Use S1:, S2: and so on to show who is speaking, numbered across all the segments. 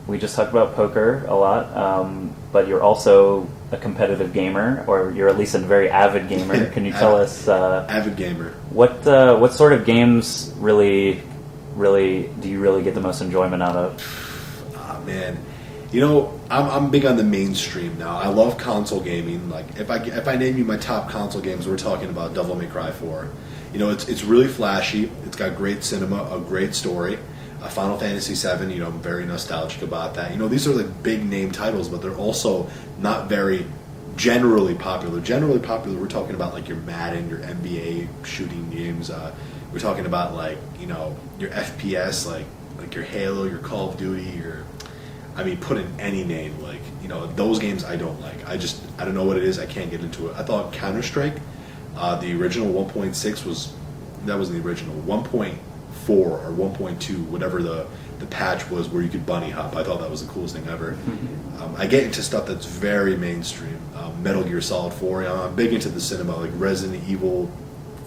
S1: we just talked about poker a lot, but you're also a competitive gamer, or you're at least a very avid gamer. Can you tell us
S2: avid gamer?
S1: What sort of games really do you really get the most enjoyment out of?
S2: Ah, man, you know, I'm big on the mainstream now. I love console gaming. Like if I name you my top console games, we're talking about Devil May Cry 4. You know, it's really flashy. It's got great cinema, a great story. Final Fantasy VII, you know, I'm very nostalgic about that. You know, these are like big name titles, but they're also not very generally popular. Generally popular, we're talking about like your Madden, your NBA shooting games. We're talking about like, you know, your FPS, like your Halo, your Call of Duty, put in any name. Like, you know, those games I don't like. I don't know what it is. I can't get into it. I thought Counter-Strike, the original 1.6 that was the original. 1.4 or 1.2, whatever the patch was where you could bunny hop. I thought that was the coolest thing ever. I get into stuff that's very mainstream. Metal Gear Solid 4. I'm big into the cinema. Like Resident Evil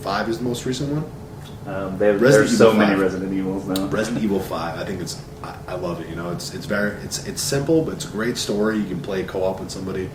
S2: 5 is the most recent one.
S1: There's so many Resident Evils now.
S2: Resident Evil 5. I think I love it. You know, it's simple, but it's a great story. You can play co-op with somebody.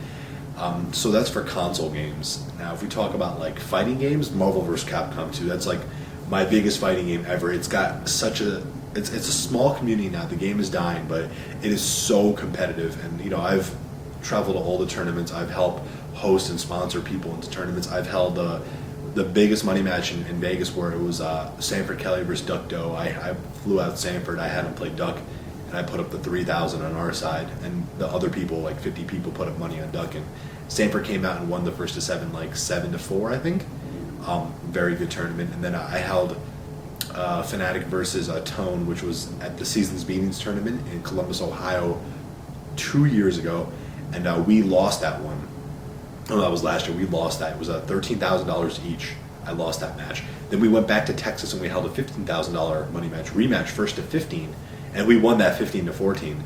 S2: So that's for console games. Now, if we talk about like fighting games, Marvel vs. Capcom 2. That's like my biggest fighting game ever. It's got it's a small community now. The game is dying, but it is so competitive. And you know, I've traveled to all the tournaments. I've helped host and sponsor people into tournaments. I've held the biggest money match in Vegas, where it was Sanford Kelly versus Duck Doe. I flew out Sanford. I had him play Duck, and I put up the 3,000 on our side, and the other people, like 50 people, put up money on Duck, and Sanford came out and won the first to 7, like 7-4, I think. Very good tournament. And then I held Fnatic versus Tone, which was at the Seasons Meetings tournament in Columbus, Ohio, 2 years ago, and we lost that one. Oh, that was last year. We lost that. It was $13,000 each. I lost that match. Then we went back to Texas and we held a $15,000 money match rematch, first to 15, and we won that 15-14.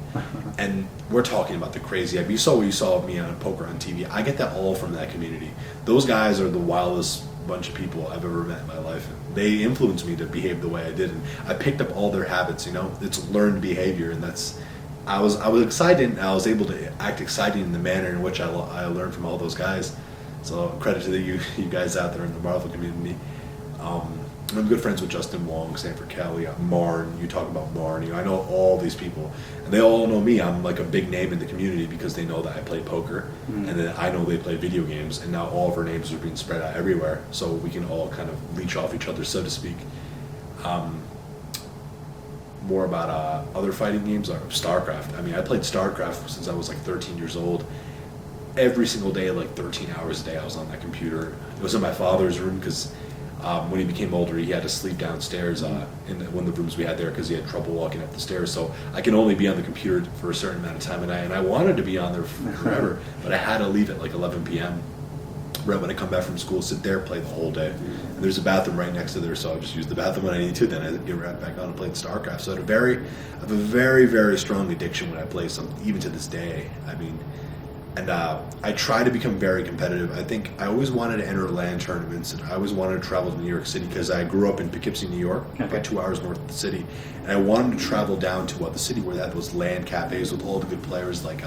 S2: And we're talking about the crazy. You saw what you saw of me on poker on TV. I get that all from that community. Those guys are the wildest bunch of people I've ever met in my life. They influenced me to behave the way I did, and I picked up all their habits. You know, it's learned behavior, and that's. I was excited, and I was able to act excited in the manner in which I learned from all those guys. So credit to you guys out there in the Marvel community. I'm good friends with Justin Wong, Sanford Kelly, Marn. You talk about Marn. You know, I know all these people, and they all know me. I'm like a big name in the community because they know that I play poker, and then I know they play video games, and now all of our names are being spread out everywhere, so we can all kind of leech off each other, so to speak. More about other fighting games, like StarCraft. I mean, I played StarCraft since I was like 13 years old. Every single day, like 13 hours a day, I was on that computer. It was in my father's room because when he became older, he had to sleep downstairs in one of the rooms we had there because he had trouble walking up the stairs. So I can only be on the computer for a certain amount of time a night, and I wanted to be on there forever, but I had to leave at like 11 p.m. Right when I come back from school, sit there, play the whole day. And there's a bathroom right next to there, so I'll just use the bathroom when I need to. Then I get right back on and play StarCraft. So I have a very, very strong addiction when I play something, even to this day. I mean, and I try to become very competitive. I think I always wanted to enter LAN tournaments, and I always wanted to travel to New York City because I grew up in Poughkeepsie, New York, about 2 hours north of the city. And I wanted to travel down to the city where they had those LAN cafes with all the good players like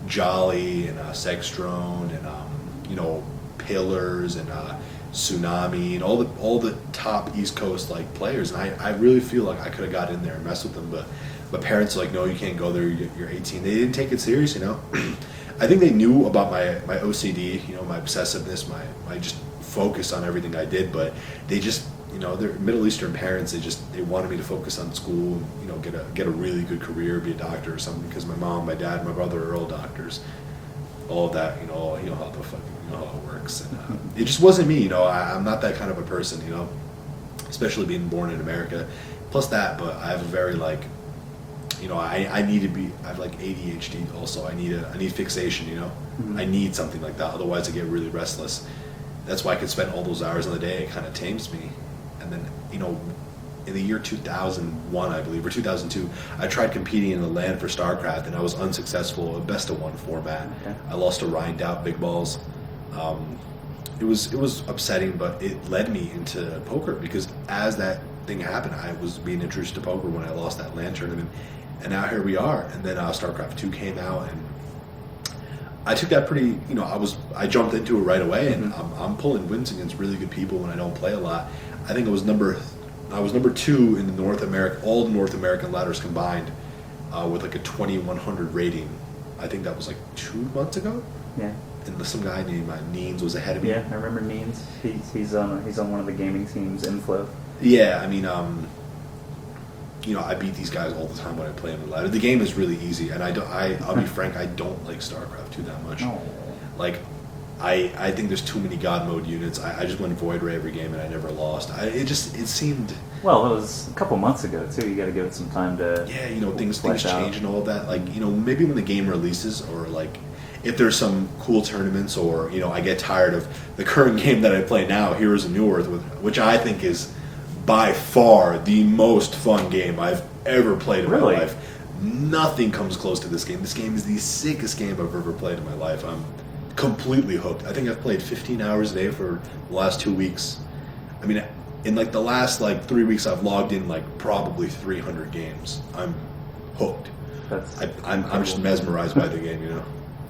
S2: Jolly and Sextrone and you know, Pillars and Tsunami and all the top East Coast like players, and I really feel like I could have got in there and messed with them, but my parents are like, no, you can't go there. You're 18. They didn't take it serious, you know. I think they knew about my OCD, you know, my obsessiveness, my just focus on everything I did, but they just, you know, they're Middle Eastern parents. They wanted me to focus on school, and, you know, get a really good career, be a doctor or something, because my mom, my dad, my brother are all doctors. All of that, you know how the fucking, you know how it works, and it just wasn't me, you know. I'm not that kind of a person, you know, especially being born in America. Plus that, but I have a very like, you know, I have like ADHD also. I need fixation, you know. I need something like that, otherwise I get really restless. That's why I could spend all those hours in the day. It kind of tames me. And then, you know, in the year 2001, I believe, or 2002, I tried competing in the LAN for StarCraft, and I was unsuccessful. A best-of-1 format. Okay. I lost to Ryan Doubt, Big Balls. It was upsetting, but it led me into poker because as that thing happened, I was being introduced to poker when I lost that LAN tournament, And now here we are. And then StarCraft 2 came out, and I took that pretty, I jumped into it right away, and I'm pulling wins against really good people when I don't play a lot. I think I was number 2 in the all North American ladders combined, with like a 2100 rating. I think that was like 2 months ago.
S1: Yeah.
S2: And some guy named Neens was ahead of me.
S1: Yeah, I remember Neens. He's on one of the gaming teams, Inflow.
S2: Yeah, I mean, I beat these guys all the time when I play them in ladder. The game is really easy, and I'll be frank, I don't like StarCraft 2 that much.
S1: No.
S2: Like, I think there's too many God mode units. I just went Void Ray every game, and I never lost. It seemed...
S1: Well, it was a couple months ago, too. You got to give it some time to...
S2: Yeah, things change and all of that. Like, maybe when the game releases, or like... if there's some cool tournaments, or I get tired of the current game that I play now, Heroes of New Earth, which I think is by far the most fun game I've ever played in my life. Nothing comes close to this game. This game is the sickest game I've ever played in my life. I'm completely hooked. I think I've played 15 hours a day for the last 2 weeks. I mean, in like the last 3 weeks, I've logged in like probably 300 games. I'm hooked. I'm just mesmerized by the game.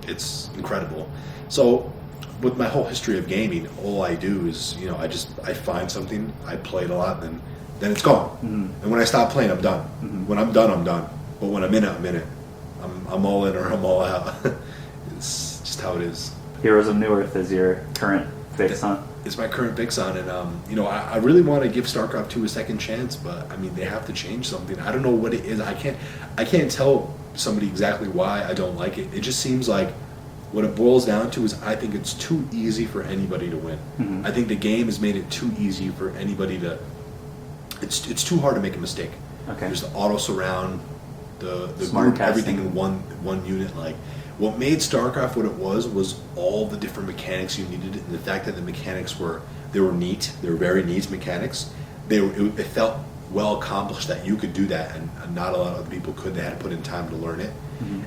S2: It's incredible. So, with my whole history of gaming, all I do is, I find something, I play it a lot, then it's gone. And when I stop playing, I'm done. When I'm done, I'm done. But when I'm in it, I'm in it. I'm all in or I'm all out. It's just how it is.
S1: Heroes of New Earth is your current fix on?
S2: It's my current fix on, and I really want to give StarCraft 2 a second chance, but I mean, they have to change something. I don't know what it is. I can't tell somebody exactly why I don't like it. It just seems like what it boils down to is I think it's too easy for anybody to win. I think the game has made it too easy for anybody to... It's too hard to make a mistake.
S1: Okay.
S2: There's the auto surround, the
S1: Smart
S2: group,
S1: casting.
S2: everything in one unit. Like, what made StarCraft what it was all the different mechanics you needed, and the fact that the mechanics were neat. They were very neat mechanics. It felt well accomplished that you could do that, and not a lot of other people could. They had to put in time to learn it.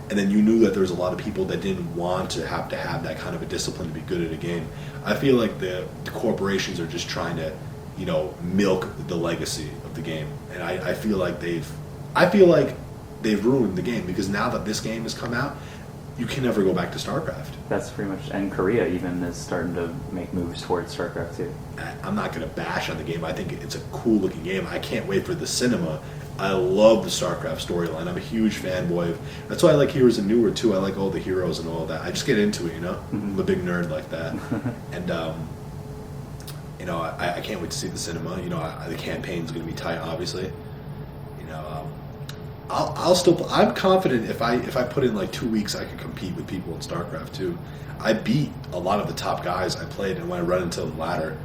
S2: And then you knew that there was a lot of people that didn't want to have that kind of a discipline to be good at a game. I feel like the corporations are just trying to, milk the legacy of the game, and I feel like they've ruined the game, because now that this game has come out, you can never go back to StarCraft.
S1: That's pretty much, and Korea even is starting to make moves towards StarCraft too.
S2: I'm not going to bash on the game. I think it's a cool looking game. I can't wait for the cinema. I love the StarCraft storyline. I'm a huge fanboy. That's why I like Heroes of New Earth too. I like all the heroes and all that. I just get into it, I'm a big nerd like that. And I can't wait to see the cinema. The campaign's going to be tight, obviously. I'm confident if I put in 2 weeks, I could compete with people in StarCraft 2. I beat a lot of the top guys I played, and when I run into the ladder,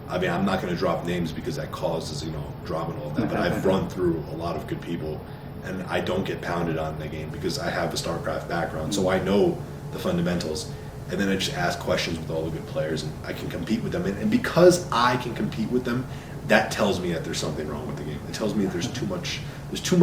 S2: I mean, I'm not going to drop names because that causes, drama and all that, but I've run through a lot of good people, and I don't get pounded on in the game because I have a StarCraft background, so I know the fundamentals, and then I just ask questions with all the good players, and I can compete with them, and because I can compete with them, that tells me that there's something wrong with the game. It tells me that there's too much, it's too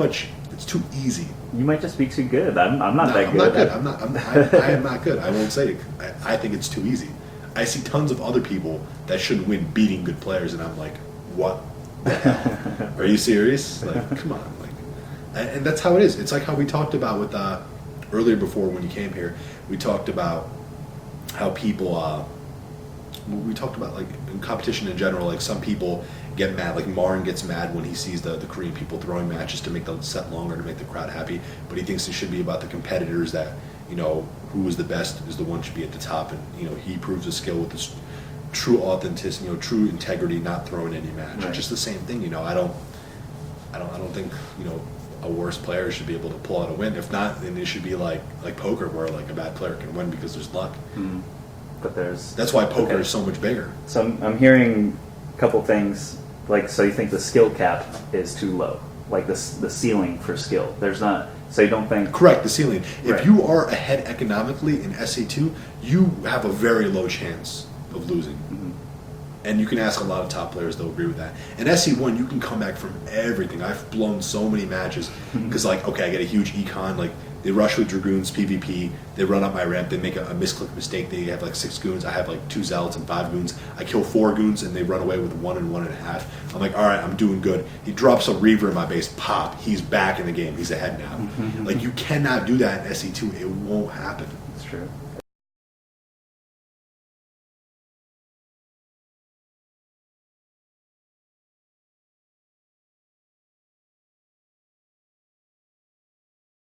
S2: easy.
S1: You might just be too good. I'm not that
S2: I'm
S1: good.
S2: not good. I am not good. I won't say it. I think it's too easy. I see tons of other people that shouldn't win beating good players, and I'm like, what the hell? Are you serious? Like, come on. And that's how it is. It's like how we talked about with earlier before when you came here. We talked about how people. We talked about in competition in general. Some people get mad. Marn gets mad when he sees the Korean people throwing matches to make the set longer, to make the crowd happy. But he thinks it should be about the competitors, that who is the best is the one should be at the top, and he proves his skill with this true authenticity, true integrity, not throwing any match.
S1: Right.
S2: It's just the same thing. I don't think a worse player should be able to pull out a win. If not, then it should be like poker, where a bad player can win because there's luck.
S1: Mm. But
S2: that's why poker is so much bigger.
S1: So I'm hearing a couple things. So you think the skill cap is too low, the ceiling for skill. There's not. So you don't think...
S2: Correct, the ceiling.
S1: Right.
S2: If you are ahead economically in SC2, you have a very low chance of losing. Mm-hmm. And you can ask a lot of top players, they'll agree with that. In SC1, you can come back from everything. I've blown so many matches because, okay, I get a huge econ, They rush with Dragoons, PvP. They run up my ramp. They make a misclick mistake. They have like 6 goons. I have like 2 zealots and 5 goons. I kill 4 goons, and they run away with 1 and 1.5. I'm like, all right, I'm doing good. He drops a Reaver in my base. Pop. He's back in the game. He's ahead now. Like, you cannot do that in SC2. It won't happen.
S1: That's true.